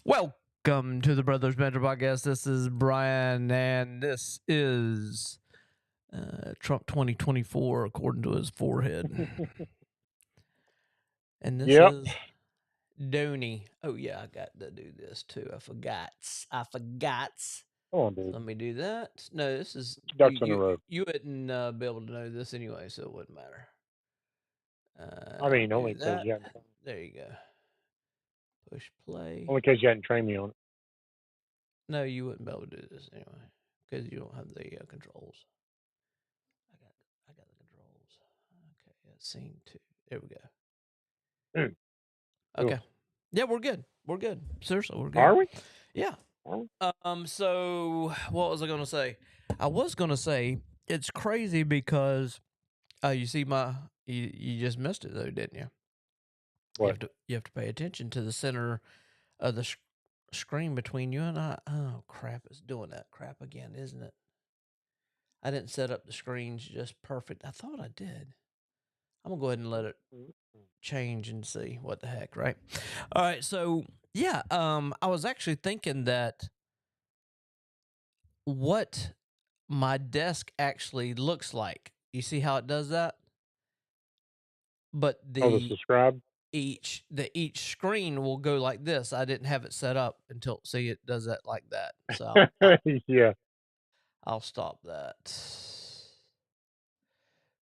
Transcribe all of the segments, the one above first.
Welcome to the Brothers Banter podcast. This is Brian, and this is Trump 2024, according to his forehead. And this Yep. is Dooney. Oh, yeah, I got to do this too. I forgot. Come on, dude. Let me do that. No, this is Ducks in a row. you wouldn't be able to know this anyway, so it wouldn't matter. I mean, Do only because that. you hadn't, There you go. Push play. only because you hadn't trained me on it. No, you wouldn't be able to do this anyway because you don't have the controls. I got the controls. Okay, that's scene 2. There we go. Okay. Cool. Yeah, we're good. We're good. Seriously, we're good. Are we? Yeah. Are we? So what was I gonna say? I was gonna say it's crazy because you see you just missed it though, didn't you? What? You have to pay attention to the center of the screen between you and I. Oh crap! It's doing that crap again, isn't it? I didn't set up the screens just perfect. I thought I did. I'm gonna go ahead and let it change and see what the heck, right? All right, so yeah, I was actually thinking that what my desk actually looks like. You see how it does that? But Oh, the subscribe? each screen will go like this. I didn't have it set up until see it does that like that. So Yeah. I'll stop that.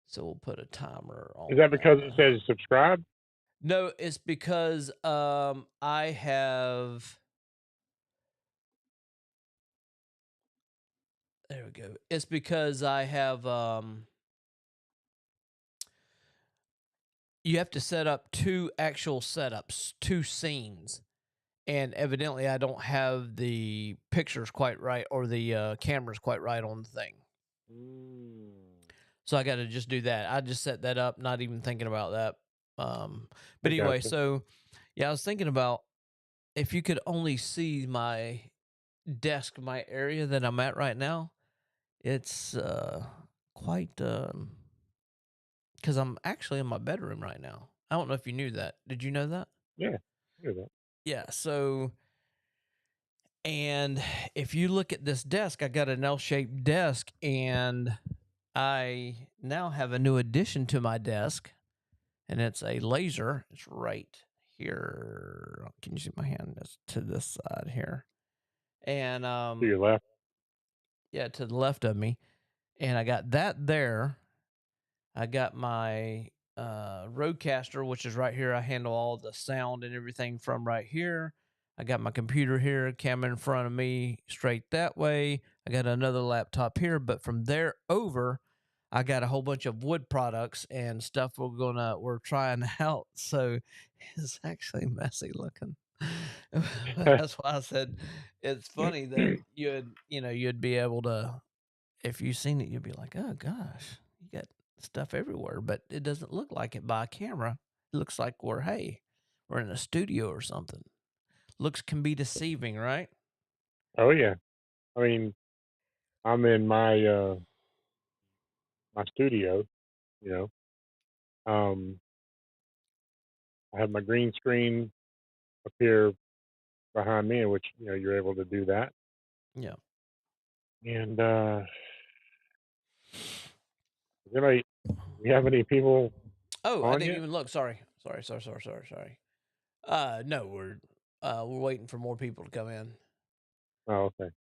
So we'll put a timer on Is that because that. it says subscribe? No, it's because I have there we go. It's because I have you have to set up two actual setups, two scenes. And evidently I don't have the pictures quite right or the cameras quite right on the thing. So I got to just do that. I just set that up, not even thinking about that. But I anyway, gotcha. so yeah, I was thinking about if you could only see my desk, my area that I'm at right now, it's quite because I'm actually in my bedroom right now. I don't know if you knew that. Did you know that? Yeah. I hear that. Yeah. So, and if you look at this desk, I got an L-shaped desk, and I now have a new addition to my desk, and it's a laser. It's right here. Can you see my hand? It's to this side here, and To your left. yeah, to the left of me, and I got that there. I got my Rodecaster, which is right here. I handle all the sound and everything from right here. I got my computer here, camera in front of me, straight that way. I got another laptop here, but from there over, I got a whole bunch of wood products and stuff we're trying out. So it's actually messy looking. That's why I said it's funny that you'd be able to, if you seen it, you'd be like, oh gosh, you got stuff everywhere, but it doesn't look like it by camera. It looks like we're in a studio or something. Looks can be deceiving, right? Oh, yeah. I mean, I'm in my studio, you know. I have my green screen up here behind me, in which, you're able to do that. Yeah. And does anybody, you have any people Oh, I on didn't yet? even look. Sorry. No, we're waiting for more people to come in. Oh, okay.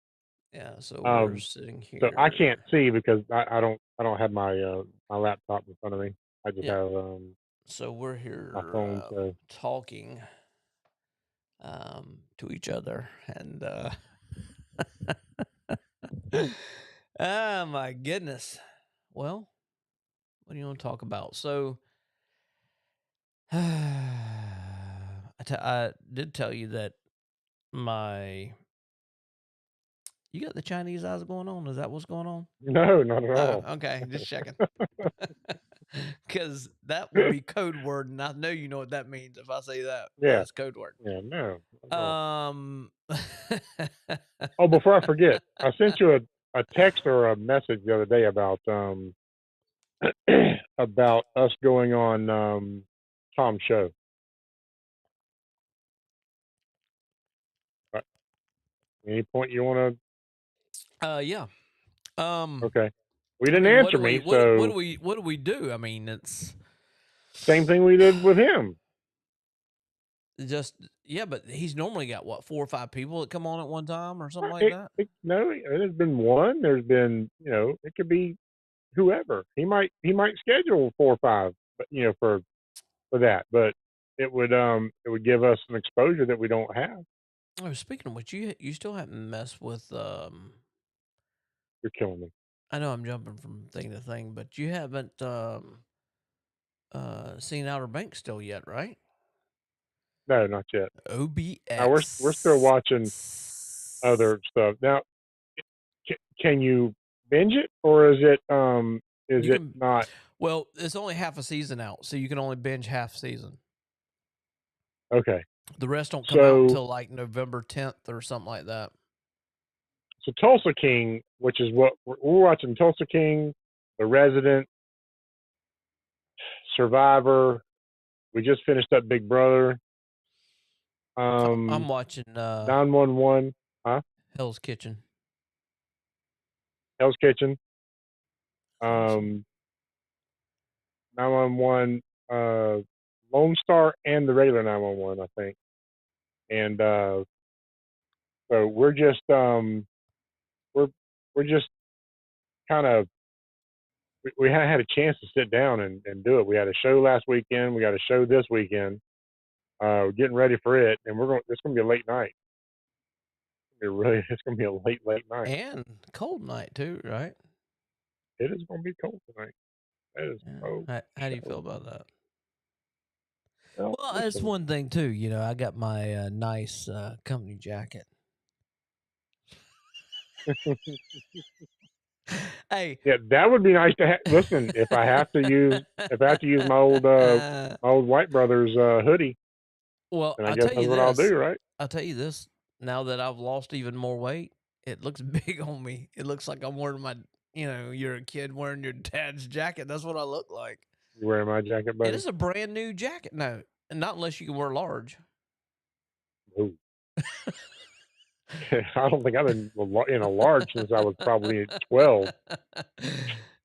Yeah, so we're Um, sitting so I here. can't see because I don't have my laptop in front of me. I just Yeah, have so we're my here phone. So talking to each other, and oh my goodness. Well, what do you want to talk about? So, I did tell you that my you got the Chinese eyes going on. Is that what's going on? no, not at Oh, all. okay, just checking. Because that would be code word, and I know you know what that means if I say that. Yeah, That's code word. yeah, no, not at all. Um, Oh, before I forget, I sent you a text or a message the other day about about us going on Tom's show. Any point you want Yeah. to? Okay. We I didn't mean, answer me, so what do we do? I mean, it's same thing we did with him. just yeah, but he's normally got what 4 or 5 people that come on at one time or something like It, that. no, there's been one. There's been, it could be whoever. He might schedule 4 or 5, but for that. But it would give us an exposure that we don't have. Oh, speaking of which, you still haven't messed with You're killing me. I know I'm jumping from thing to thing, but you haven't seen Outer Banks still yet, right? No, not yet. Now we're still OBX. watching other stuff. Now, can you binge it, or is You it can not well, it's only half a season out, so you can only binge half season. okay? The rest don't come out So until like November 10th or something like that. so Tulsa King, which is what we're watching, Tulsa King, The Resident, Survivor. We just finished up Big Brother. I'm watching 911, huh? Hell's Kitchen. Hell's Kitchen, Awesome. um, 911, Lone Star, and the regular 911, I think. And so we're we're just kind of we hadn't had a chance to sit down and do it. We had a show last weekend. We got a show this weekend. We're getting ready for it, and it's going to be a late night. It's going to be a late night. And cold night too, right? It is going to be cold tonight. That is Yeah. oh How do you feel show. about that? Well, Well, that's listen, one thing too. I got my nice company jacket. Hey. yeah, that would be nice to have. Listen, if I have to use my old White Brothers hoodie, Well, then I I'll guess tell that's you what I'll this. do, right? I'll tell you this. Now that I've lost even more weight, it looks big on me. It looks like I'm wearing you're a kid wearing your dad's jacket. That's what I look like. You wearing my jacket, It buddy? is a brand new jacket. No, not unless you can wear large. Ooh. I don't think I've been in a large since I was probably 12.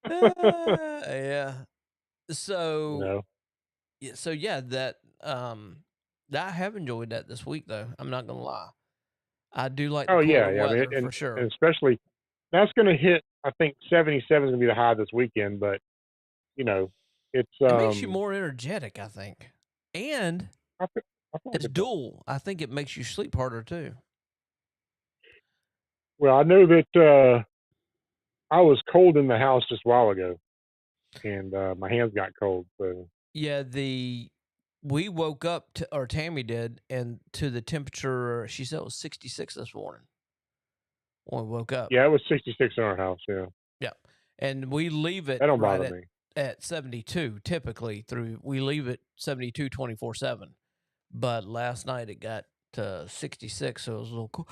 Yeah. So No. yeah, I have enjoyed that this week though. I'm not gonna lie. I do like the Oh yeah, cooler yeah. I mean, weather for and sure. especially that's going to hit. I think 77 is going to be the high this weekend, but you know, it's It makes you more energetic, I think. And I feel, I feel like it's it does. dual. I think it makes you sleep harder too. Well, I know that I was cold in the house just a while ago, and my hands got cold. So Yeah, we woke up to, or Tammy did, and to the temperature she said it was 66 this morning when we woke up. yeah, it was 66 in our house. Yeah, Yeah. And we leave it that don't right bother me. at 72 typically through we leave it 72 24/7. But last night it got to 66, so it was a little cool.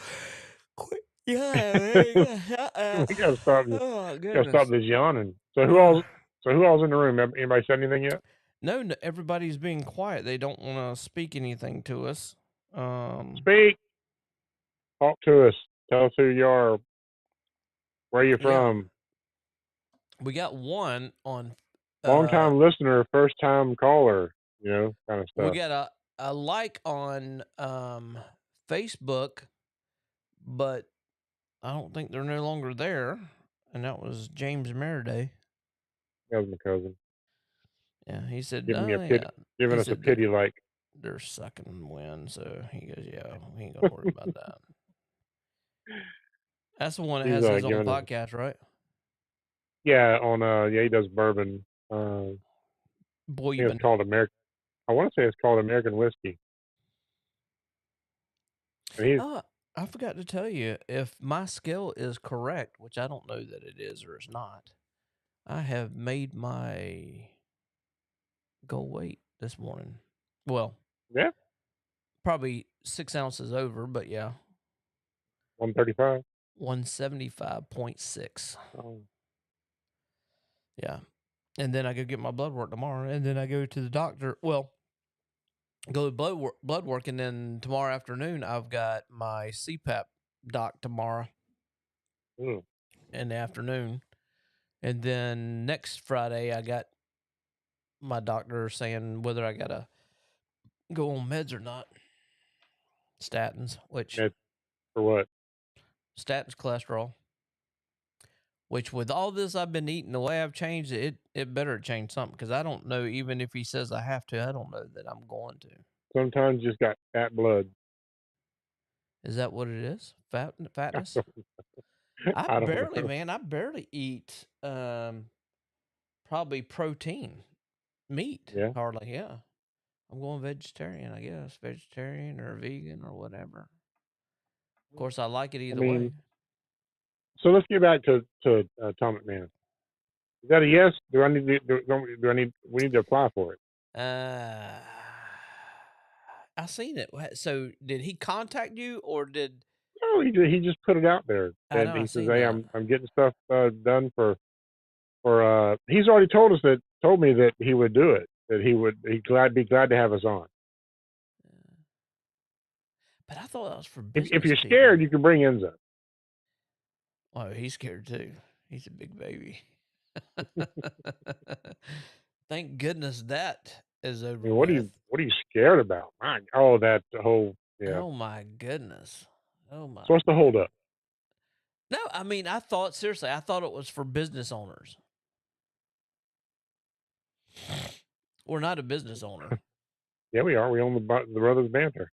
Yeah. We got to stop. Oh Got to stop goodness. this yawning. So who Uh, else? So who else in the room? Anybody said anything yet? no, everybody's being quiet. They don't want to speak anything to us. Speak. Talk to us. Tell us who you are. Where you Yeah, from? we got one on. Long Uh, time listener, first time caller. Kind of we stuff. got a like on Facebook, but I don't think they're no longer there. And that was James Meraday. That was my cousin Yeah, he said, giving me a "Oh pity, yeah," he giving us a said pity like they're sucking wind. So he goes, "Yeah, we ain't gonna worry about that." That's the one that he's has his own giving us. podcast, right? Yeah, on he does bourbon. I think it's Boyben. called American. I want to say it's called American whiskey. And he's Oh, I forgot to tell you if my scale is correct, which I don't know that it is or it's not. I have made my goal weight this morning. Well, yeah probably 6 ounces over, but yeah, 135. 175.6. Oh, Yeah. And then I go get my blood work tomorrow. And then I go to the doctor. Well, go to blood work. And then tomorrow afternoon, I've got my CPAP doc tomorrow Mm. in the afternoon. And then next Friday, I got my doctor saying whether I got to go on meds or not. Statins, which Med for what? statins, cholesterol, which with all this I've been eating, the way I've changed it, it better change something because I don't know. Even if he says I have to, I don't know that I'm going to. Sometimes you just got fat blood. Is that what it is? I Fatness? don't, I I don't barely, know. man, I barely eat probably protein, meat, Yeah. hardly. Yeah. I'm going vegetarian, I guess. Vegetarian or vegan or whatever. Of course, I like it I either way. mean, so let's get back to Tom McMahon. Is that a yes? Do I need to, do I need we need to apply for it? Uh, I seen it. So, did he contact you or did No, he just put it out there, I and know I he says, seen "Hey, that? I'm getting stuff done for." He's already told me that he would do it. That be glad to have us on. Yeah. But I thought that was for If business you're people. scared, you can bring Enzo. Oh, he's scared too. He's a big baby. Thank goodness that is I over mean, with. what are you scared about? Oh, that whole yeah. Oh my goodness. Oh my So what's the hold goodness. up? No, I mean, I thought seriously, I thought it was for business owners. We're not a business owner. Yeah, we are. We own the Brothers Banter.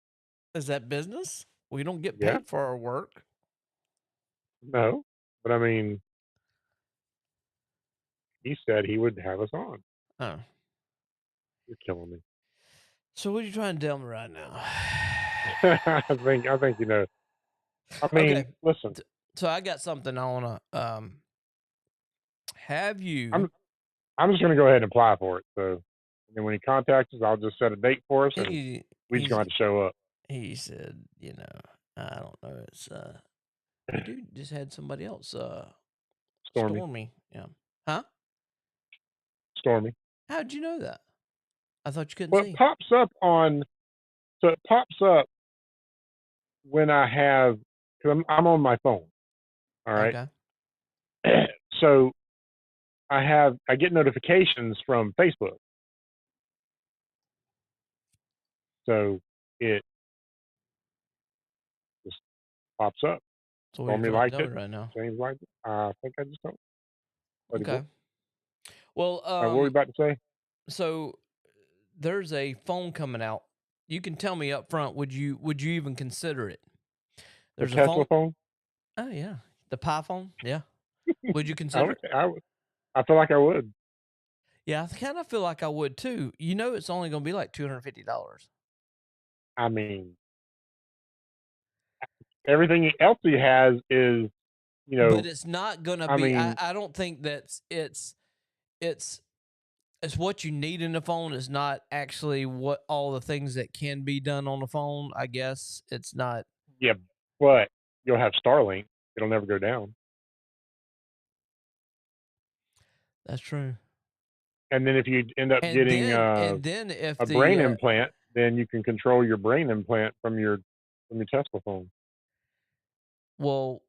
Is that business? We don't get Yeah, paid for our work. no, but I mean, he said he would have us on. Oh. You're killing me. So what are you trying to tell me right now? I think you know. I Okay. mean, listen, So I got something I want to have you. I'm I'm just gonna go ahead and apply for it. So, and then when he contacts us, I'll just set a date for us, and He we just gonna have to show up. he said, I don't know, it's hey dude, just had somebody else Stormy, storm me. Yeah. Huh? Stormy. How'd you know that? I thought you couldn't Well, it see. pops up on. So it pops up when I have because I'm on my phone. All right. Okay. So I get notifications from Facebook. So it just pops up. So what are you Stormy trying to liked tell me it. right now? James liked it. I think I just don't. Buddy boy. Okay. Well, What were we about to say? so there's a phone coming out. You can tell me up front, would you even consider it? The There's a Tesla phone. phone. Oh yeah. The Pi phone? Yeah. Would you I consider would. it? I feel like I would. Yeah, I kind of feel like I would too. You know, it's only going to be like $250, I mean, everything else he has is, you but know, it's not going to I be. mean, I don't think it's it's what you need in the phone. Is not actually what all the things that can be done on the phone. I guess it's not. yeah, but you'll have Starlink. It'll never go down. That's true. And then if you end up getting And then if a the brain implant, then you can control your brain implant from your Tesla phone. well,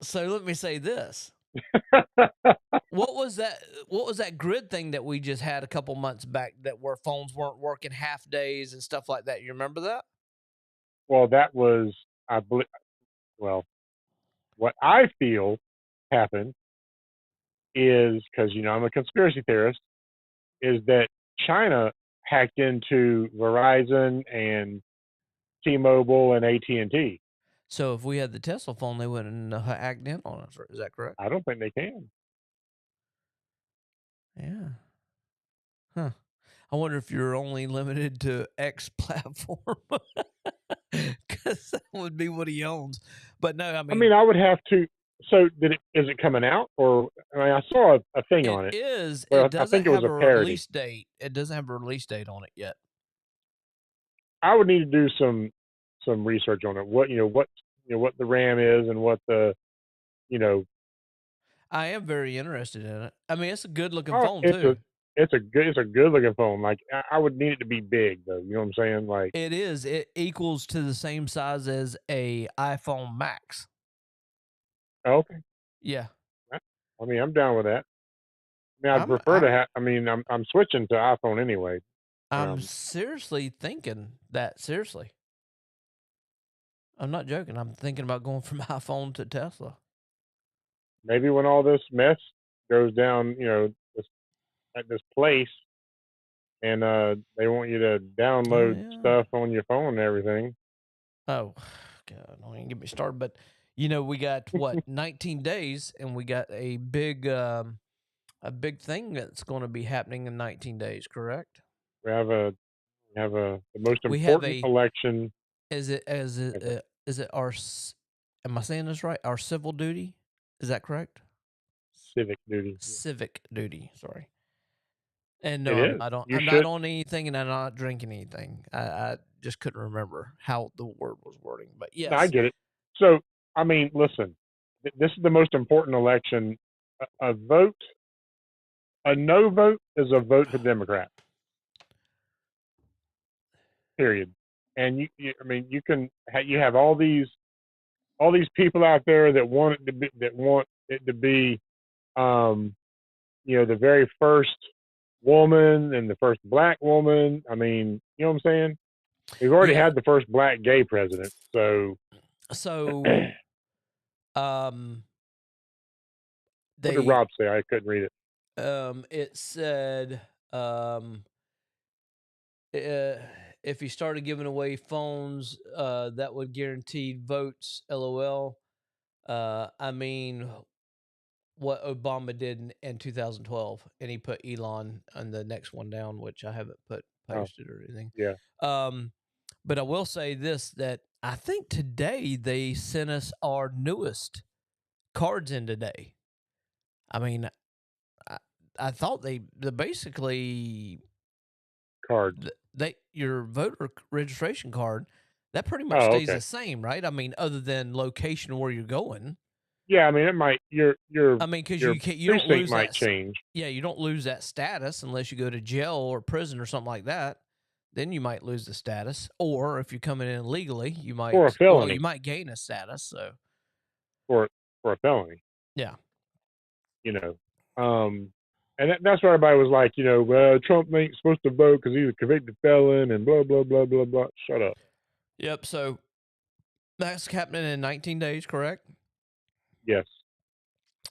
so let me say this. What was that grid thing that we just had a couple months back that where phones weren't working half days and stuff like that? You remember that? Well, that was I believe. Well, what I feel happened is because I'm a conspiracy theorist. Is that China hacked into Verizon and T-Mobile and AT&T? So if we had the Tesla phone, they wouldn't hacked in on us. Is that correct? I don't think they can. Yeah. Huh. I wonder if you're only limited to X platform because that would be what he owns. But no, I I mean, mean, I would have to. So, is it coming out, or I mean, I saw a thing it on it. is. Well, It I doesn't think it was have a a parody. release date. It doesn't have a release date on it yet. I would need to do some research on it. What the RAM is and what the you know. I am very interested in it. I mean, it's a good looking Oh, phone too. it's a good looking phone. Like I would need it to be big though. You know what I'm saying? Like It is. It equals to the same size as a iPhone Max. okay, Yeah. I mean I'm down with that. I mean I'd I'm prefer to I'm have. I mean I'm switching to iPhone anyway. I'm Um, seriously thinking that seriously. I'm not joking. I'm thinking about going from iPhone to Tesla. maybe when all this mess goes down, this, at this place, and they want you to Oh download yeah. stuff on your phone and everything. Oh God, don't even get me started. But we got what 19 days, and we got a big thing that's going to be happening in 19 days. Correct? We have the most We have important a election ever. is it our am I saying this right? Our civil duty? Is that correct? Civic duty. Civic duty. Sorry. And It no, I'm is. not on. You I'm not should. on anything, and I'm not drinking anything. I just couldn't remember how the word was wording, but No, I yes, get it. So, I mean, listen, this is the most important election. A vote, a no vote is a vote for Democrat. Period. And I mean, you have all these people out there that want it to be um, the very first woman and the first black woman. I mean, you know what I'm saying? We've already yeah. had the first black gay president, so So, what um, did they Rob say? I couldn't read it. it said um, uh, if he started giving away phones, that would guarantee votes. LOL. I mean, what Obama did in 2012, and he put Elon on the next one down, which I haven't put Oh, posted or anything. yeah. Um, but I will say this: that I think today they sent us our newest cards in today. I mean, I, I thought they basically Cards. they your voter registration card that pretty much Oh, stays okay. the same, right? I mean, other than location where you're going. Yeah, I mean, it might I mean, because your you don't precinct lose might that. change Yeah, you don't lose that status unless you go to jail or prison or something like that. Then you might lose the status, or if you're coming in illegally, you for a might felony, you might gain a status. So for a felony. yeah, You know, and that's why everybody was like, well, Trump ain't supposed to vote because he's a convicted felon and blah blah blah blah blah. Shut up. yep. So that's happening in 19 days, correct? Yes,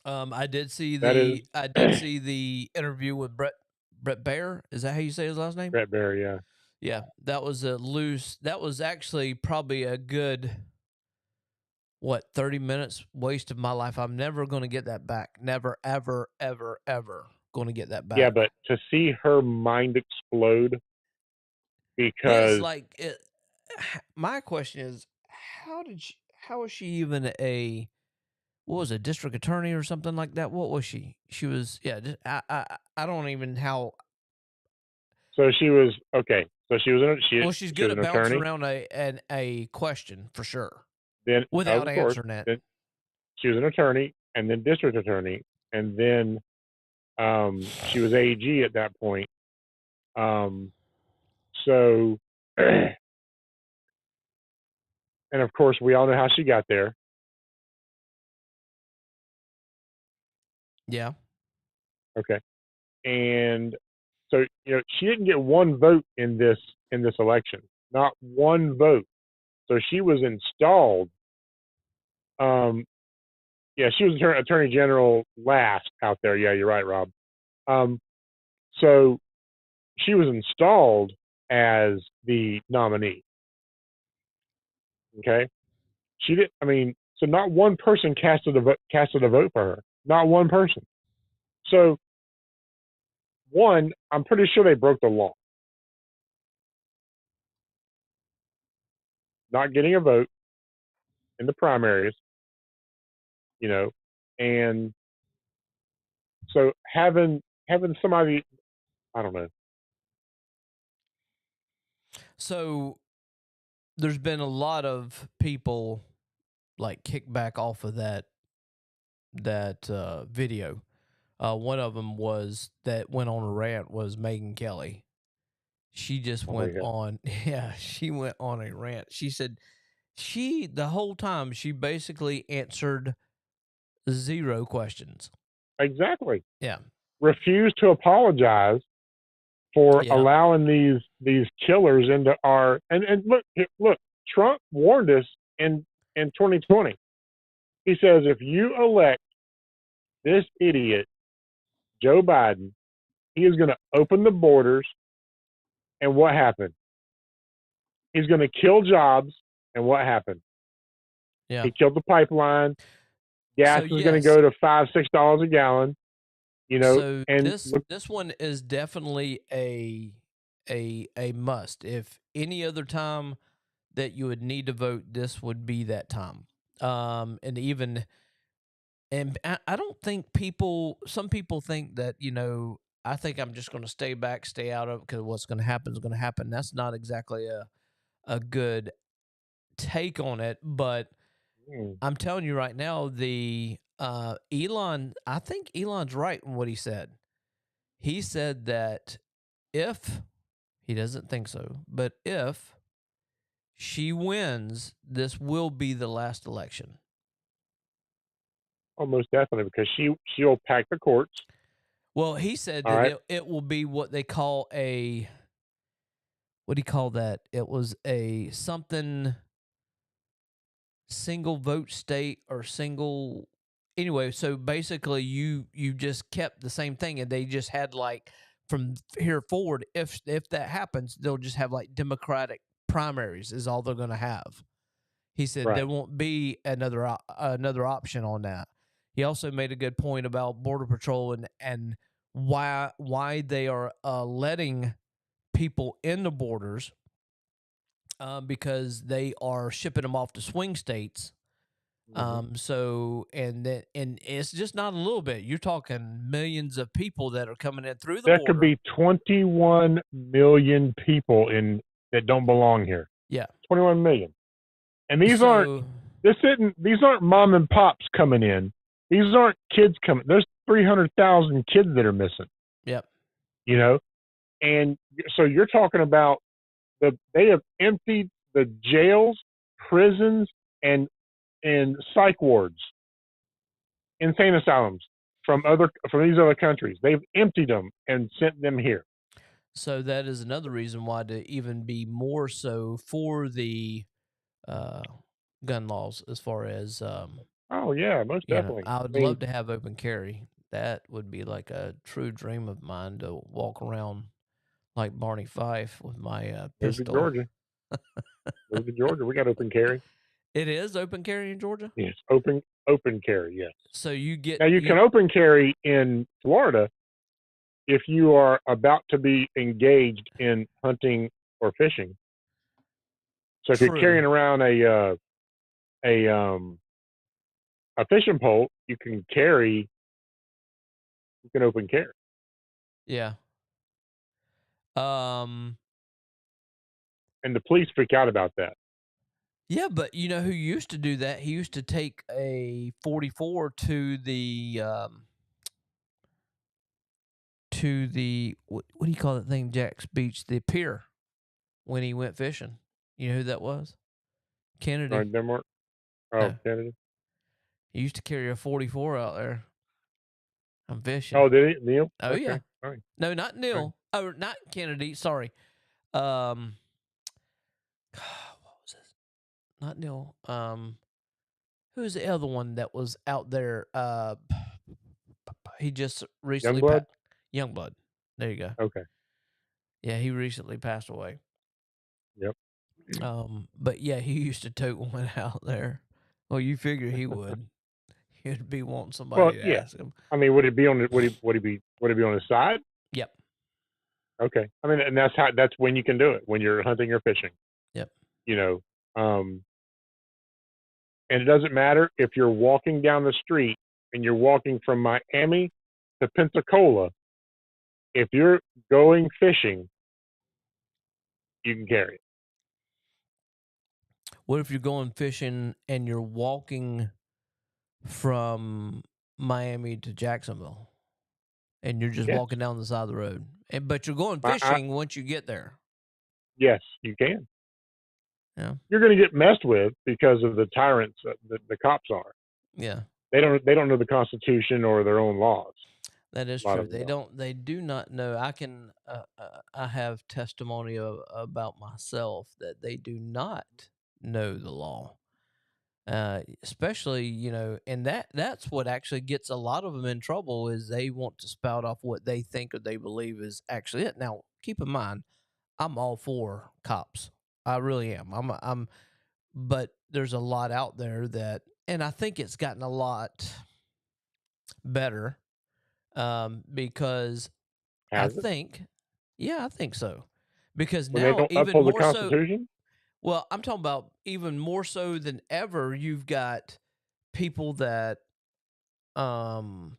that is I did see the interview with Brett Baer. Is that how you say his last name? Brett Barry. Yeah, Yeah, that was a loose. That was actually probably a good 30 minutes waste of my life. I'm never going to get that back. Never, ever, ever, ever going to get that yeah, back. but to see her mind explode Yes, because like my question is, how is she even a what was it, district attorney or something like that? What was she? She was yeah. I don't even how so she was okay. So she was well. She's she good was at an bouncing attorney. around a question for sure Then without of course, answering it. then she was an attorney and then district attorney and then she was AG at that point. Um, so and of course we all know how she got there. Yeah. Okay, and so she didn't get one vote in this election, not one vote. So she was installed. Um, yeah, she was attorney general last out there. Yeah, you're right, Rob. Um, so she was installed as the nominee. Okay, she did. I mean, so not one person casted a vote for her. Not one person. So one, I'm pretty sure they broke the law, not getting a vote in the primaries. You know, and so having somebody, I don't know. So there's been a lot of people like kick back off of that video. One of them was that went on a rant was Megan Kelly. She just Oh went yeah, on, yeah, she went on a rant. She said the whole time she basically answered zero questions. exactly. Yeah. Refuse to apologize for Yeah. allowing these killers into our and look. Trump warned us in 2020. He says if you elect this idiot Joe Biden, he is going to open the borders. And what happened? He's going to kill jobs. And what happened? Yeah. He killed the pipeline. So Gas is going to yes. go to $5, $6 a gallon. So And look, this one is definitely a must. If any other time that you would need to vote, this would be that time. And even and I don't think people. Some people think that I think I'm just going to stay back, stay out of it because what's going to happen is going to happen. That's not exactly a good take on it, but hmm, I'm telling you right now, the Elon. I think Elon's right in what he said. He said that if he doesn't think so, but if she wins, this will be the last election. almost definitely because she'll pack the courts. Well, he said All that right. it will be what they call a what do you call that? It was a something single vote state or single anyway. So basically, you just kept the same thing, and they just had like from here forward, if that happens, they'll just have like Democratic primaries is all they're going to have. He said Right. there won't be another option on that. He also made a good point about border patrol and why they are letting people in the borders because they are shipping them off to swing states. Hmm. So and it's just not a little bit. You're talking millions of people that are coming in through the There could border. be 21 million people in that don't belong here. Yeah. 21 million. And So these aren't mom and pops coming in. These aren't kids coming. There's 300,000 kids that are missing, yep. you know? And so you're talking about they have emptied the jails, prisons, and psych wards, insane asylums from these other countries. They've emptied them and sent them here. So that is another reason why to even be more so for the uh, gun laws as far as Oh yeah, most definitely. I I would mean, love to have open carry. That would be like a true dream of mine to walk around like Barney Fife with my move to pistol. Georgia. Move to Georgia. We got open carry. It is open carry in Georgia, Yes, open carry. Yes. so you get Now you you can open carry in Florida if you are about to be engaged in hunting or fishing. So if you're true, carrying around a um a fishing pole, you can open carry, yeah, um, and the police freak out about that. yeah. But you know who used to do that? He used to take a 44 to the what do you call that thing? Jack's Beach, the pier when he went fishing. You know who that was? Or Kennedy. in Denmark, oh No, Canada. he used to carry a 44 out there. I'm fishing. Oh, did he Neil? Oh yeah. Okay, all right, No, not all right. Neil. Oh, not Kennedy. Sorry. Um, what was this? Not Neil. Who's the other one that was out there? He just recently Youngblood. passed. Youngblood. There you go. Okay, Yeah, he recently passed away. yep. But yeah, he used to tote one out there. Well, you figure he would. He'd be wanting Well, somebody to yeah. ask him. I mean, would he be on his side? Yep. Okay. I mean, and that's when you can do it when you're hunting or fishing. Yep. You know, um, and it doesn't matter if you're walking down the street and you're walking from Miami to Pensacola. If you're going fishing, you can carry it. What if you're going fishing and you're walking from Miami to Jacksonville? and you're just Yes. walking down the side of the road. But you're going I fishing once you get there. yes, you can. Yeah. You're gonna get messed with because of the tyrants that the cops are. Yeah. They don't know the Constitution or their own laws. That is A lot true. of them don't. They do not know. I have testimony about myself that they do not know the law. Especially, and that's what actually gets a lot of them in trouble is they want to spout off what they think or they believe is actually it. Now, keep in mind, I'm all for cops. I really am. But there's a lot out there that, and I think it's gotten a lot better, because I Has it? think, yeah, I think so. Because When they now, don't even uphold the more so, Constitution? well, I'm talking about even more so than ever, you've got people um,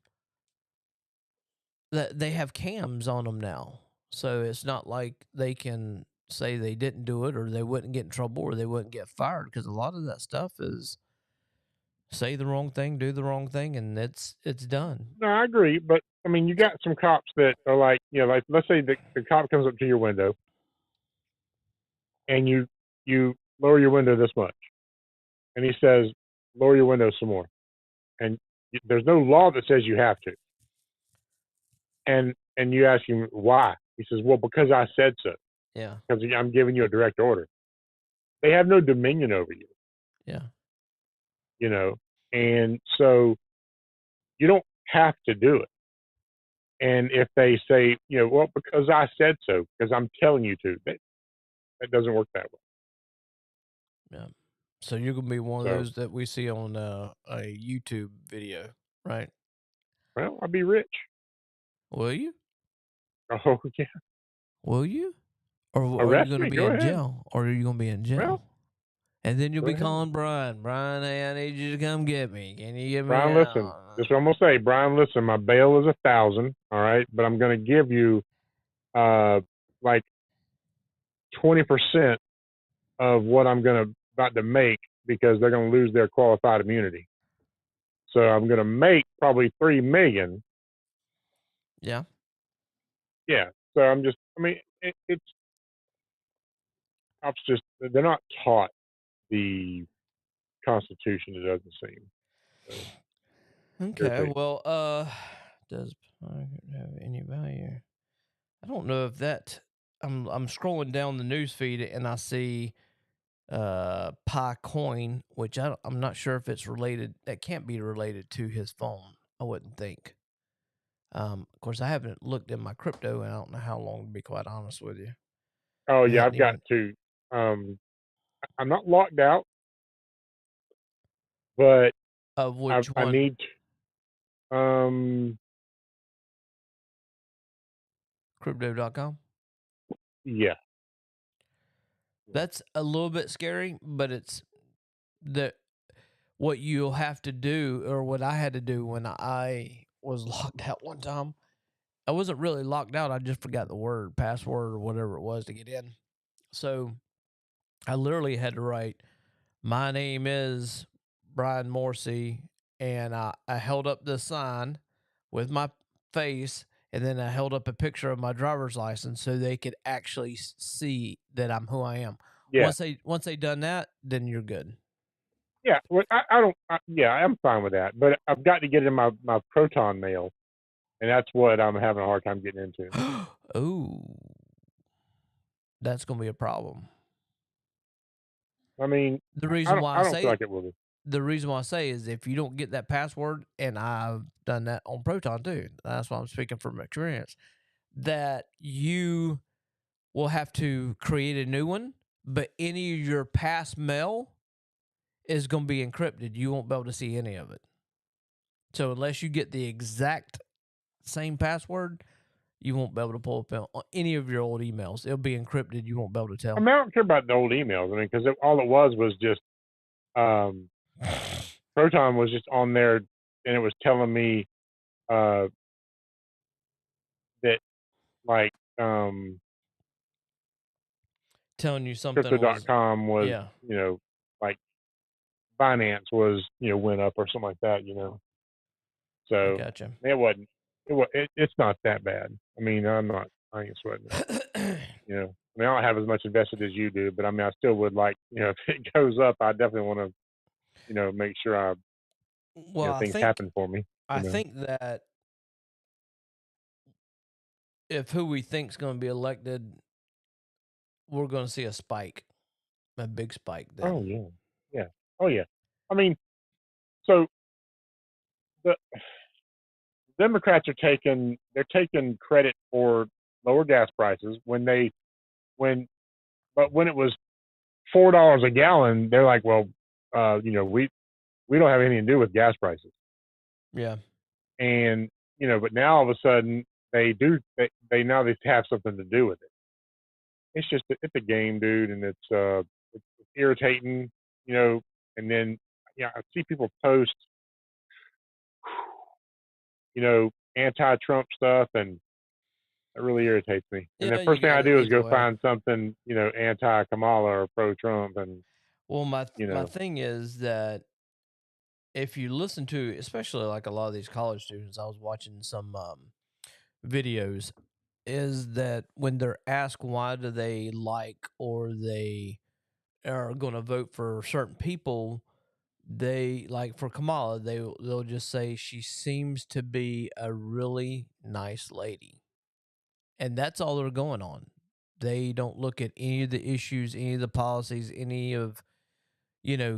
that they have cams on them now. So it's not like they can say they didn't do it or they wouldn't get in trouble or they wouldn't get fired because a lot of that stuff is say the wrong thing, do the wrong thing, and it's done. No, I agree, but I mean, you got some cops that are like, like let's say the cop comes up to your window and you lower your window this much, and he says, lower your window some more, and there's no law that says you have to, and you ask him why, he says, well, because I said so, Yeah. because I'm giving you a direct order. They have no dominion over you, Yeah. you know, and so you don't have to do it. And if they say, well, because I said so, because I'm telling you to, that doesn't work that way. Yeah. So you're gonna be one of So, those that we see on a YouTube video, right? well, I'll be rich. Will you? Oh, yeah. Will you? Or are you Arrest gonna me. be Go in ahead. jail? Or are you gonna be in Well, jail? And then you'll go be ahead. calling Brian. Brian, hey, I need you to come get me. Can you get me Brian, listen. This is out? what I'm going to say. Brian, listen, my bail is 1,000. All right. But I'm going to give you, uh, like 20% of what I'm about to make because they're going to lose their qualified immunity. So I'm going to make probably 3 million. Yeah. Yeah. So I mean, cops they're not taught the Constitution, it doesn't seem. So Okay. irritating. Well, does Pocket have any value? I don't know if that. I'm scrolling down the news feed and I see Pi Coin, which I'm not sure if it's related. That can't be related to his phone. I wouldn't think. Of course, I haven't looked at my crypto, and I don't know how long. To be quite honest with you, Oh, I yeah. hadn't I've got even to. I'm not locked out, but of I, which I one. need Crypto.com. yeah. That's a little bit scary, but it's the what you'll have to do, or what I had to do when I was locked out one time. I wasn't really locked out. I just forgot the password, or whatever it was to get in. So I literally had to write, "My name is Brian Morsey," and I held up the sign with my face, and then I held up a picture of my driver's license so they could actually see that I'm who I am. Yeah. Once they done that, then you're good. Yeah. Well, I don't yeah, I'm fine with that. But I've got to get in my Proton mail, and that's what I'm having a hard time getting into. Oh, that's gonna be a problem. I mean, The I reason don't why I I don't feel say like it will be. the reason why I say is if you don't get that password, and I've done that on Proton too. That's why I'm speaking from experience. That you will have to create a new one, but any of your past mail is going to be encrypted. You won't be able to see any of it. So unless you get the exact same password, you won't be able to pull up any of your old emails. It'll be encrypted. You won't be able to I tell. mean, I don't care about the old emails. I mean, because all it was just um, Proton was just on there, and it was telling me uh, that like Telling you something was, Crypto.com was yeah, like finance was went up or something like that. I So gotcha. it wasn't. it's not that bad. I mean, I ain't sweating it. You know, I mean, I don't have as much invested as you do, but I mean, I still would like, if it goes up, I definitely want to, make sure Well, things happen for me. I You know. think that if who we think's going to be elected, we're going to see a spike, a big spike. Oh Then, yeah, yeah, oh yeah. I mean, so the Democrats they're taking credit for lower gas prices when when it was $4 a gallon, they're like, well, we don't have anything to do with gas prices, yeah, and but now all of a sudden they do. They now they have something to do with it. It's just it's a game, dude, and it's irritating, you know. And then I see people post, anti-Trump stuff, and it really irritates me. And the yeah, you first thing got I it do is either go way. find something, anti-Kamala or pro-Trump, and Well, you my know, thing is that if you listen to, especially like a lot of these college students, I was watching some videos, is that when they're asked why do they like or they are going to vote for certain people, they like for Kamala, they'll just say she seems to be a really nice lady, and that's all they're going on. They don't look at any of the issues, any of the policies, any of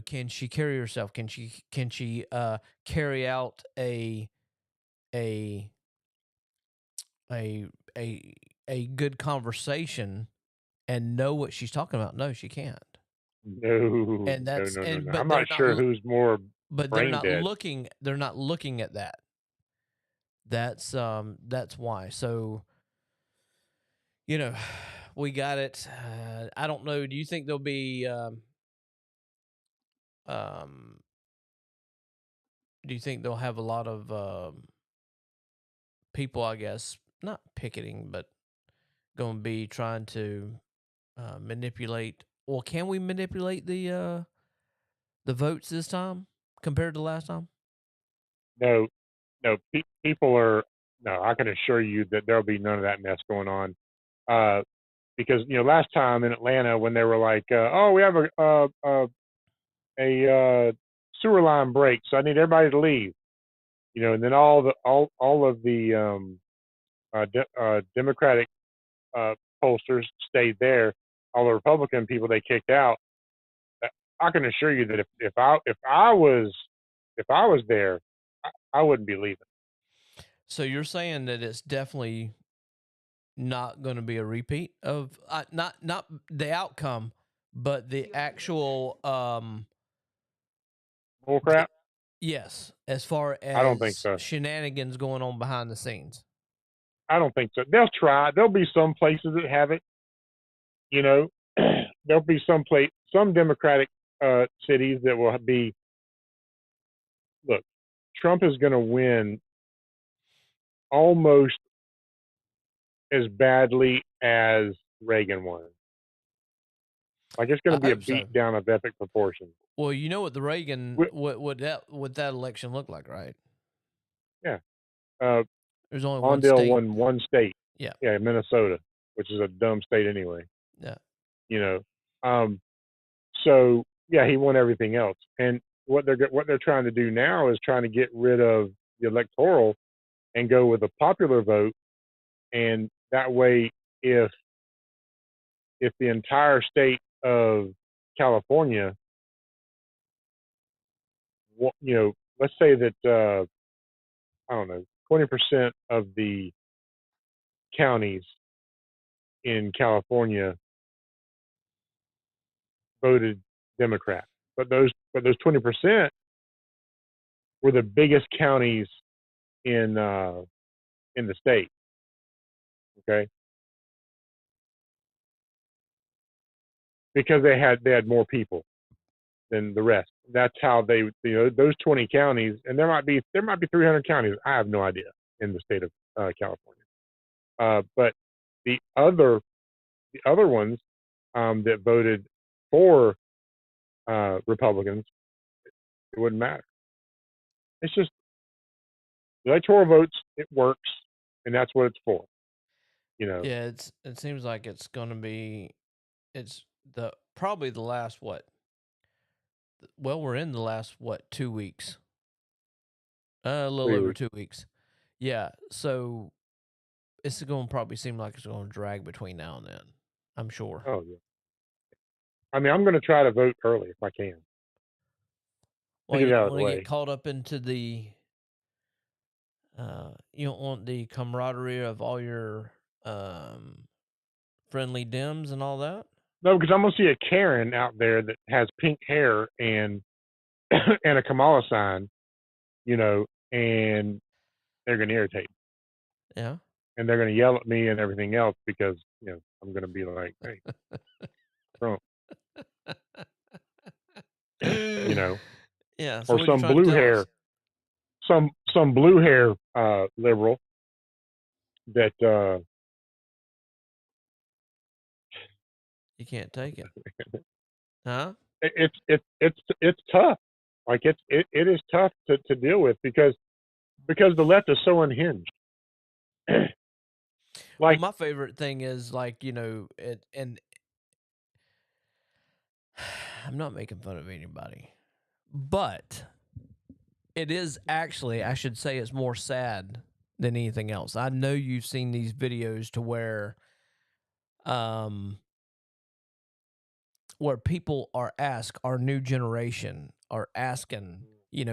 can she carry herself? Can she carry out a a a a good conversation and know what she's talking about? No, she can't. no, And no, that's no, no, and no. I'm not they're not sure who's more but brain dead. they're not looking at that. That's why. So, you know, we got it. I don't know. Do you think there'll be um do you think they'll have a lot of people, I guess, not picketing, but going to be trying to manipulate? Well, can we manipulate the votes this time compared to last time? No, no, people are. No, I can assure you that there'll be none of that mess going on. Uh, because last time in Atlanta when they were like, "Oh, we have a sewer line break, so I need everybody to leave," and then all of the Democratic uh, pollsters stayed there. All the Republican people they kicked out. I can assure you that if I was there, I wouldn't be leaving. So you're saying that it's definitely not going to be a repeat of not the outcome, but the actual the Bullcrap? yes, as far I don't think as so. shenanigans going on behind the scenes. I don't think so. They'll try. There'll be some places that have it. You know, there'll be some Democratic cities that will be. Look, Trump is going to win almost as badly as Reagan won. Like it's going I to be a hope so. beat down of epic proportions. Well, you know what the Reagan Wi- what that election looked like, right? Yeah, uh, There's only one Mondale state. won one state. Yeah, Yeah, Minnesota, which is a dumb state anyway. yeah. You know, um, so yeah, he won everything else. And what they're trying to do now is trying to get rid of the electoral and go with a popular vote. And that way, if the entire state of California, let's say that I don't know, 20% of the counties in California voted Democrat, but those 20% were the biggest counties in the state. Okay, because they had more people than the rest. That's how those 20 counties, and there might be 300 counties. I have no idea in the state of California. But the other ones that voted for Republicans, it wouldn't matter. It's just The electoral votes, it works, and that's what it's for. You know, Yeah, it seems like it's gonna be it's the probably the last what? Well, we're in the last what 2 weeks? A little 3 over weeks. 2 weeks. Yeah, so it's going to probably seem like it's going to drag between now and then. I'm sure. Oh yeah. I mean, I'm going to try to vote early if I can to Well, get you it don't out of want the to get way. caught up into the you don't want the camaraderie of all your um friendly dims and all that. No, because I'm going to see a Karen out there that has pink hair and and a Kamala sign, you know, and they're going to irritate me. Yeah. And they're going to yell at me and everything else because I'm going to be like, hey, Trump, you know, Yeah, so or what are you some trying to blue tell hair, us? some blue hair liberal that You can't take it. Huh? it's tough. Like it is tough to deal with because the left is so unhinged. Well, Like my favorite thing is like, and I'm not making fun of anybody, but it is actually, I should say, it's more sad than anything else. I know you've seen these videos to um, where people are asked, our new generation are asking,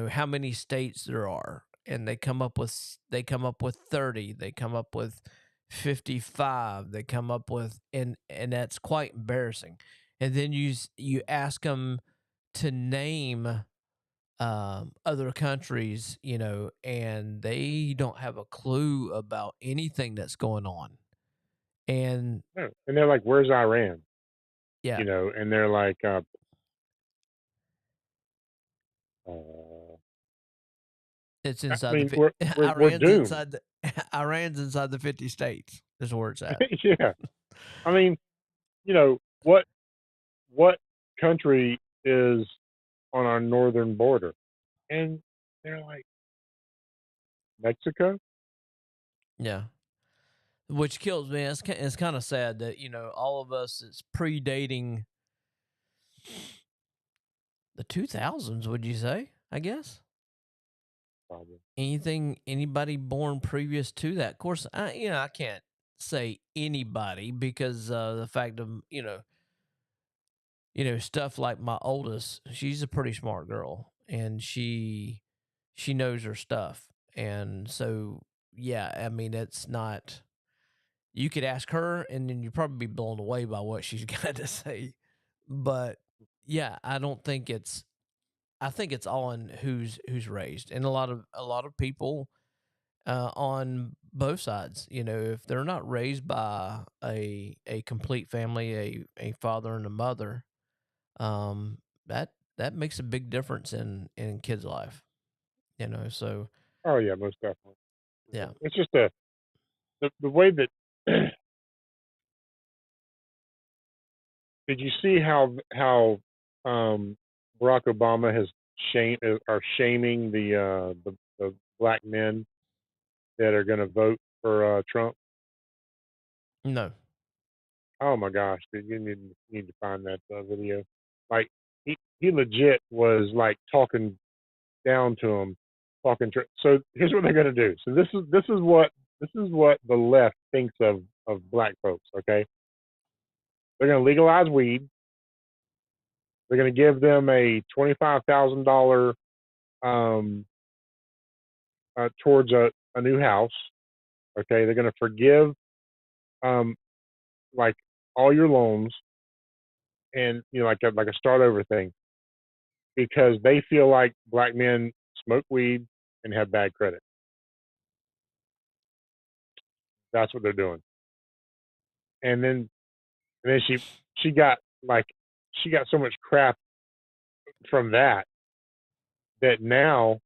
how many states there are, and they come up with 30, they come up with 55, they come up with, and that's quite embarrassing. And then you ask them to name other countries, and they don't have a clue about anything that's going on. And no. And they're like, "Where's Iran?" yeah, And they're like, uh, it's I inside the mean, we're Iran's doomed. inside the Iran's inside the 50 states. Is where it's at. Yeah, I mean, what country is on our northern border? And they're like, Mexico. Yeah, which kills me. It's kind of sad that all of us it's predating the 2000s. Would you say? I guess Probably. anybody born previous to that. Of course, I can't say anybody because the fact of stuff like my oldest, she's a pretty smart girl and she knows her stuff. And so yeah, I mean it's not you could ask her and then you'd probably be blown away by what she's got to say. But yeah, I think it's all in who's raised. And a lot of people on both sides, if they're not raised by a complete family, a father and a mother, um, that makes a big difference in kids' life. So Oh yeah, most definitely. yeah, It's just the way that did you see how Barack Obama has are shaming the black men that are going to vote for Trump? no, Oh my gosh, dude, you need to find that video. Like he legit was like talking down to him, so here's what they're going to do. So this is what the left thinks of black folks. Okay, they're going to legalize weed. They're going to give them a $25,000 um, towards a new house. Okay, they're going to forgive um, like all your loans and like a start over thing because they feel like black men smoke weed and have bad credit. That's what they're doing. And then she got like she got so much crap from that now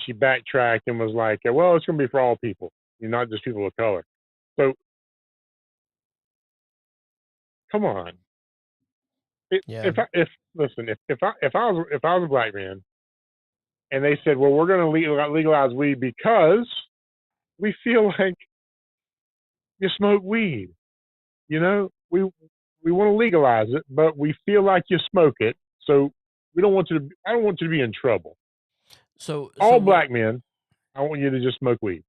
she backtracked and was like, well, it's going to be for all people, not just people of color. So come on, yeah, if I if listen if I was a black man and they said, well, we're going to legalize weed because we feel like you smoke weed. You know, we want to legalize it, but we feel like you smoke it, so we don't want you to. I don't want you to be in trouble. So All black men, I want you to just smoke weed.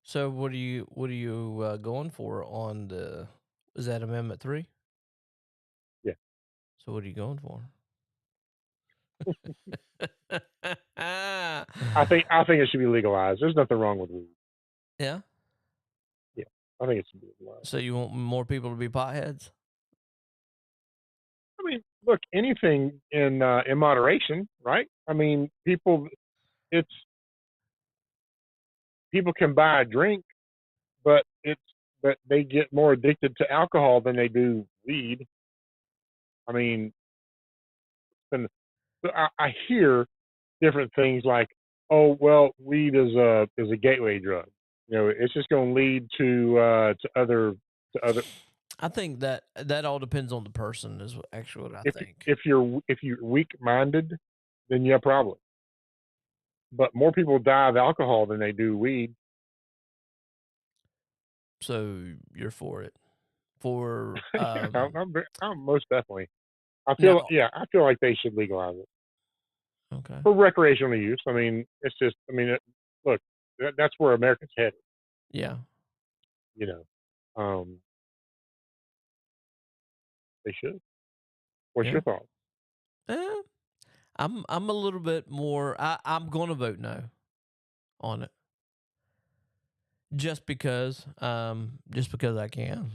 So what are you going for on the? Is that Amendment 3? Yeah, So what are you going for? I think it should be legalized. There's nothing wrong with weed. Yeah. Yeah, I think it should be legalized. So you want more people to be potheads? I mean, look, anything in moderation, right? I mean, it's people can buy a drink, but they get more addicted to alcohol than they do weed. I mean, and I hear different things like, oh well, weed is a gateway drug. You know, it's just going to lead to other. I think that all depends on the person. Is actually what I If think. if you're weak minded, then yeah, probably. But more people die of alcohol than they do weed. So you're for it. For Yeah, I'm most definitely. now. I feel like they should legalize it Okay. for recreational use. I mean, it's just, I mean, look, that's where America's headed. Yeah. You know, they should. What's Yeah. your thought? Eh, I'm a little bit more. I'm going to vote no on it just because I can.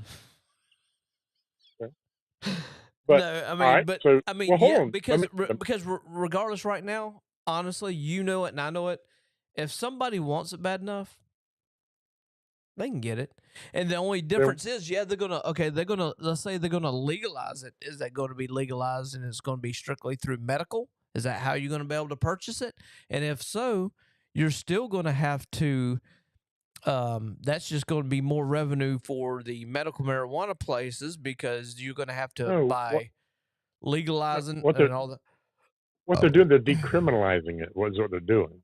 Okay. But No, I all mean, right, but so I mean, well, hold yeah, on. because regardless, right now, honestly, you know it and I know it. If somebody wants it bad enough, they can get it. And the only then, difference is, yeah, let's say they're gonna legalize it. Is that going to be legalized and it's going to be strictly through medical? Is that how you're going to be able to purchase it? And if so, you're still going to have to. That's just going to be more revenue for the medical marijuana places because you're going to have to no, buy legalizing what they're and all that. what they're doing, they're decriminalizing it. What is what they're doing?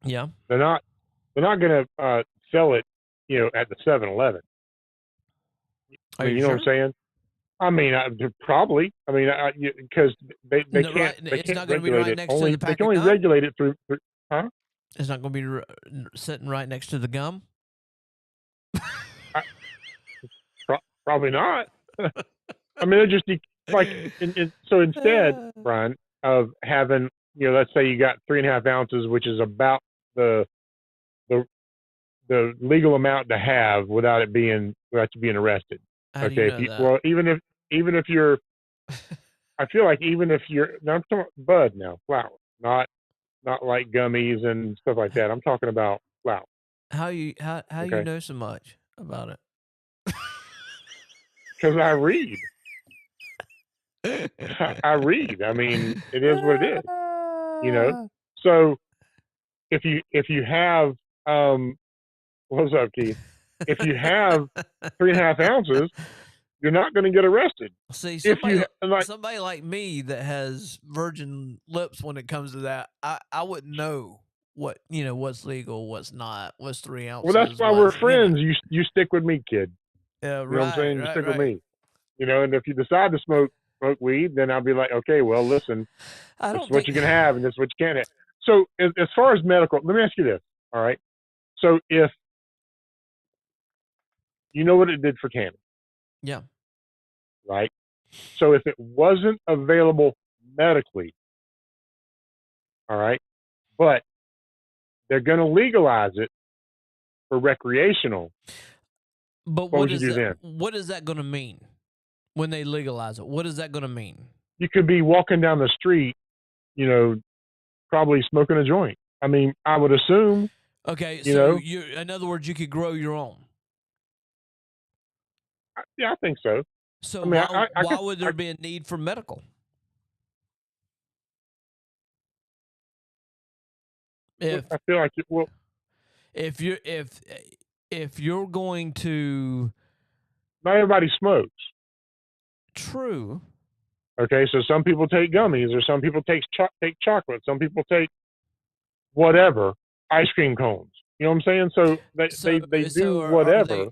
Yeah. They're not they're not going to sell it, at the 7-Eleven. I Are mean, you you know what I'm sure? saying? I mean, probably. I mean, because they No, can't right. they It's can't not going to be regulate right it. next to Only the they pack can of only gum. regulate it through huh? It's not going to be sitting right next to the gum. I, Probably not. I mean, they're just like so instead, Uh, Brian, of having, let's say you got 3.5 ounces, which is about the the the legal amount to have without you being arrested. how do you Okay, if know you that? well, even if you're, I feel like even if you're, now I'm talking about bud now, flower, not like gummies and stuff like that. I'm talking about flower. How you Okay, know so much about it? because I read. I read. I mean, it is what it is. You know. So if you have what's up, Keith? If you have 3.5 ounces, you're not going to get arrested. See, If you like, somebody like me that has virgin lips when it comes to that, I wouldn't know what's legal, what's not, what's three well, that's ounces, why we're what's friends. You stick with me, kid. yeah, You know what I'm right, saying? You right, stick with right. me. And if you decide to smoke weed, then I'll be like, okay, well, listen, I this is don't what think you can have, and this is what you can't have. So as far as medical, let me ask you this. All right. So if you know what it did for cancer, yeah. right? So if it wasn't available medically, all right, but they're going to legalize it for recreational, But what would you do then? what is that going to mean when they legalize it? What is that going to mean? You could be walking down the street, you know, probably smoking a joint. I mean, I would assume, Okay, you so know, you in other words, you could grow your own. yeah, I think so. So I mean, I why could, would I, there be a need for medical? If I feel like, well, if you're if you're going to not everybody smokes. true, Okay, so some people take gummies, or some people take chocolate, some people take whatever ice cream cones. You know what I'm saying? So So they do so are they? whatever.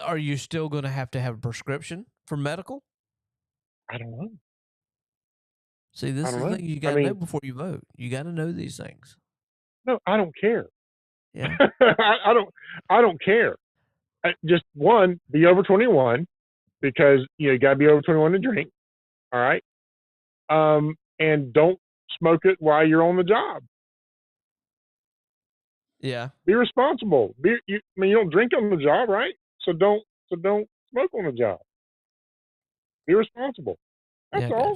Are you still going to have a prescription for medical? I don't know. See, I this don't is the know. thing you I got to know mean, before you vote. You got to know these things. no, I don't care. Yeah. I don't. I don't care. Just one, be over 21 because you got to be over 21 to drink. All right. And don't smoke it while you're on the job. Yeah. Be responsible. I mean, you don't drink on the job, right? So don't smoke on the job. Be responsible. That's Yeah, I all.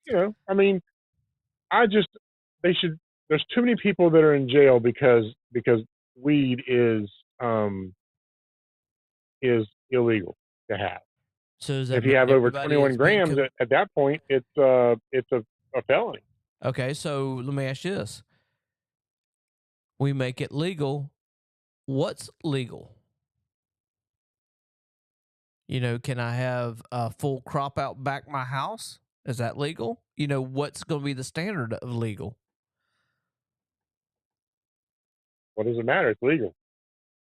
gotcha. I mean, I just they should. There's too many people that are in jail because weed um is illegal to have. So does that If you mean have over everybody 21 that's been grams, at that point, it's a felony. Okay, so let me ask you this. We make it legal. What's legal? Can I have a full crop out back my house? Is that legal? What's going to be the standard of legal? What does it matter? It's legal.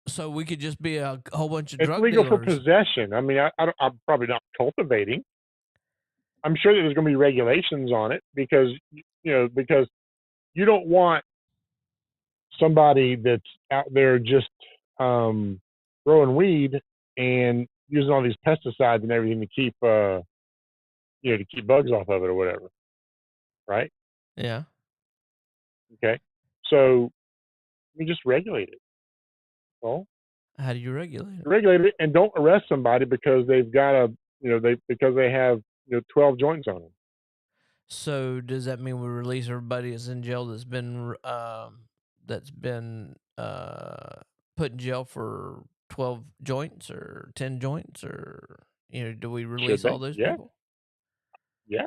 So we could just be a whole bunch of It's drug legal for dealers. possession. I mean, I'm probably not cultivating. I'm sure that there's going to be regulations on it because you don't want somebody that's out there just growing weed and using all these pesticides and everything to keep bugs off of it or whatever, right? Yeah. Okay, so we just regulate it. Well, How do you regulate it? regulate it and don't arrest somebody because they've got because they have 12 joints on them. So does that mean we release everybody that's in jail that's been put in jail for 12 joints or 10 joints, or do we Should release all they? those Yeah, people? yeah.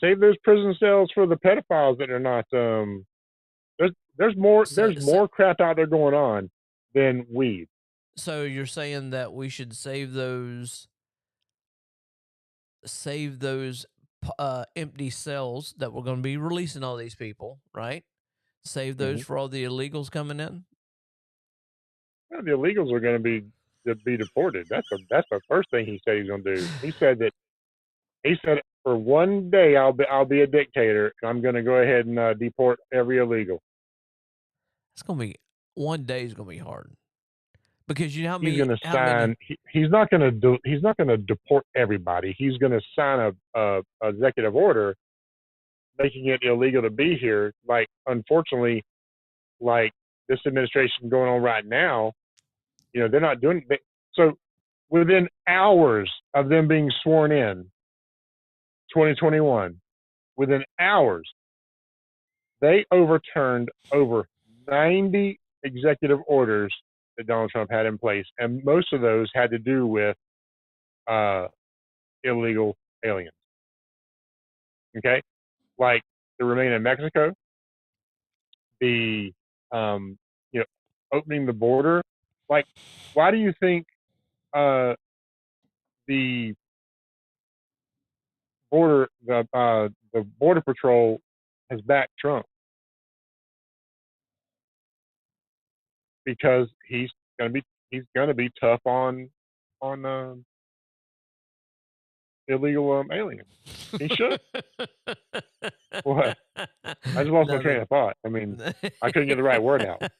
Save those prison cells for the pedophiles that are not. There's more So, there's so more crap out there going on than weed. so you're saying that we should save those empty cells that we're going to be releasing all these people, right? Save those Mm-hmm. for all the illegals coming in. The illegals are going to be deported. That's the first thing he said he's going to do. He said for one day I'll be a dictator and I'm going to go ahead and deport every illegal. It's going to be one day is going to be hard because you know how He's many going to how many. sign. He's not going to deport everybody. He's going to sign a executive order making it illegal to be here. Like unfortunately, like this administration going on right now, they're not doing. So within hours of them being sworn in, 2021, within hours, they overturned over 90 executive orders that Donald Trump had in place, and most of those had to do with uh, illegal aliens. Okay, like the remain in Mexico, the um, you know opening the border. Like, why do you think uh, the the border patrol has backed Trump? Because he's gonna be tough on illegal aliens. He should. What? I just lost my train Nothing. of thought. I mean, I couldn't get the right word out. But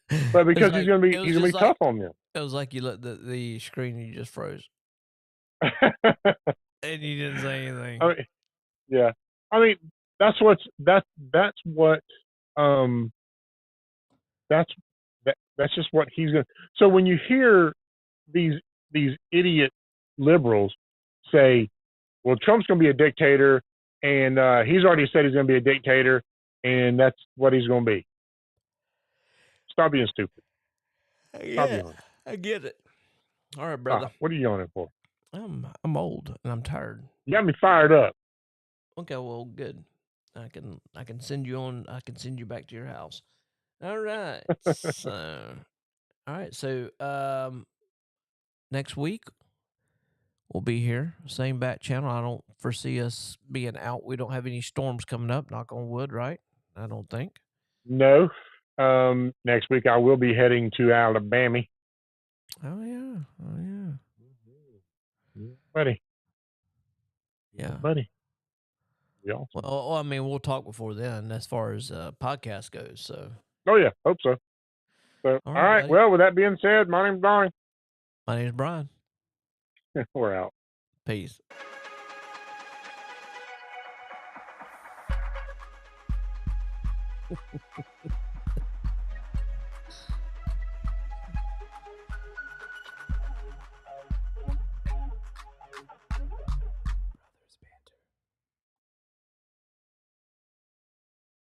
It's because he's like gonna be it was he's gonna just be like tough on them. it was like you looked at the screen and you just froze and you didn't say I anything. mean, yeah. I mean, that's what um that's that's just what he's gonna. So when you hear these these idiot liberals say, "Well, Trump's gonna be a dictator," and he's already said he's gonna be a dictator, and that's what he's gonna be. Stop being stupid. Stop Yeah, yawning. I get it. All right, brother. Stop. What are you yawning for? I'm old and I'm tired. You got me fired up. Okay, well, good. I can send you on. I can send you back to your house. All right. So, all right. So, next week we'll be here, same back channel. I don't foresee us being out. We don't have any storms coming up. Knock on wood, right? I don't think. No. Next week I will be heading to Alabama. Oh yeah. Oh yeah. Yeah, buddy. Yeah, Yeah. buddy. Be awesome. Well, I mean, we'll talk before then as far as podcast goes. So, Oh yeah, hope so. So all all right, right. buddy. Well, with that being said, my name's Donnie. My name's Brian. We're out. Peace.